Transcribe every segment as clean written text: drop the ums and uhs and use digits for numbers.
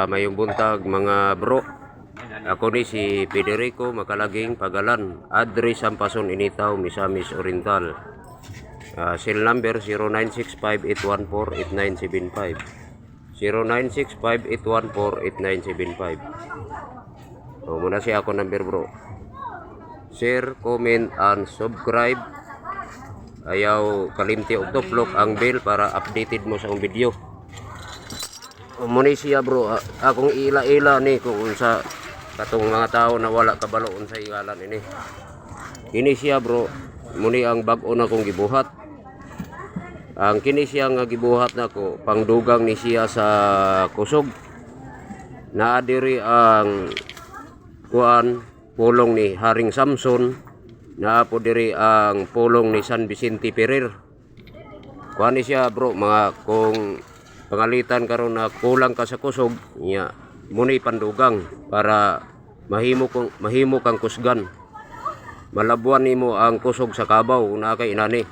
Mayong buntag mga bro. Ako ni si Federico Makalaging Pagalan, address Sampason Initaw, Misamis Oriental. Cell number 0965-814-8975. 0965-814-8975. Muna siya ako number bro. Share, comment, and subscribe. Ayaw kalimti og tuplok ang bell para updated mo sa akong video. Muna siya bro, akong ila-ila ni kung sa katong mga tao na wala kabaloon sa ingalan ini. Kini siya bro, muni ang bag-o na kong gibuhat. Ang kini siya nga gibuhat nako pangdugang ni siya sa kusog. Naa diri ang kuan pulong ni Haring Samson, naa po diri ang pulong ni San Vicente Ferrer. Kuan ni siya bro, mga kung pangalitan karon na kulang ka sa kusog nya muni pandugang para mahimo kang kusgan. Malabuan nimo ang kusog sa kabaw na kay inani.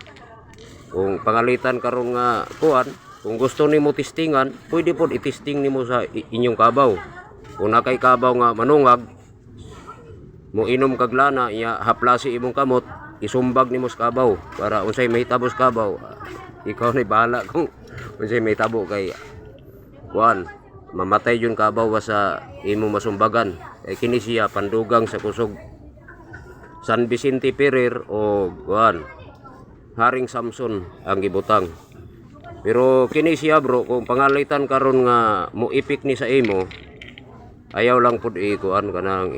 Kung pangalitan karon nga kuan, kung gusto nimo testingan, pwede pod itesting nimo sa inyong kabaw. Kung na kay kabaw nga manungag, mo inom kag lana iya haplasi imong kamot, isumbag nimo sa kabaw para unsay mahitabo sa kabaw. Ikaw ni bahala kung unsay mahitabo kay kuan. Mamatay yun kabaw sa imo masumbagan. Kini siya pandugang sa kusog San Vicente Ferrer o kuan Haring Samson ang gibutang. Pero kini siya bro, kung pangalitan karon nga mo ipik ni sa imo, ayaw lang pud kuan kanang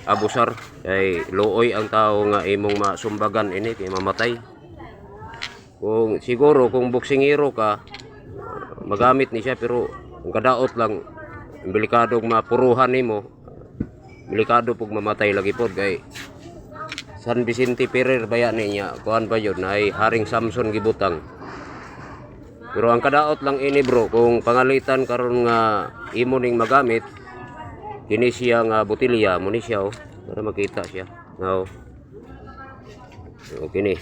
abusar kay luoy ang tao nga imong masumbagan ini kay mamatay. Kung siguro kung boksingero ka, magamit ni siya, pero kung kadaot lang delikadong mapuruhan nimo, delikado pug mamatay lagi pod kay San Vicente Ferrer baya niya kuan pa yun ay Haring Samson gibutang. Pero ang kadaot lang ini bro, kung pangalitan karon nga imo ning magamit, kini siya nga botilya mo ni siya para makita siya now. Okay ni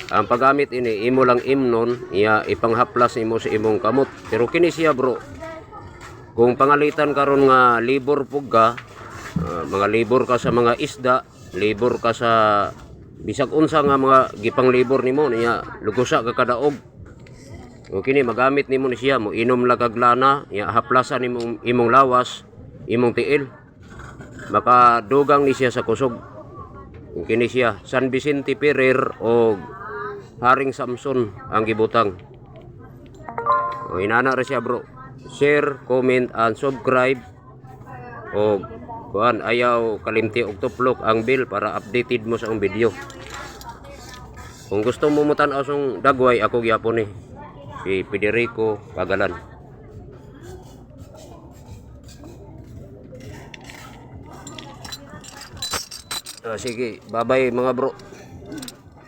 ang paggamit ini, imo lang imnon iya ipanghaplas nimo sa imong kamot. Pero kini siya bro, kung pangalitan karon nga libor pug ka, mga libor ka sa mga isda, libor ka sa bisag unsa nga mga gipang libor nimo niya lugusa ka kadaog. O kini magamit nimo ni siya, mo inom lagag lana iya haplasan nimo imong lawas, imong tiil, makadugang ni siya sa kusog. Kini siya San Vicente Ferrer o Haring Samson ang gibutang. O inana ra siya bro. Share, comment, and subscribe. O kuan ayaw kalimti og tuplok ang bell para updated mo sa ang video. Kung gusto mo mutan asong dagway, ako gyapon ni si Federico Pagalan. Sige, bye-bye mga bro.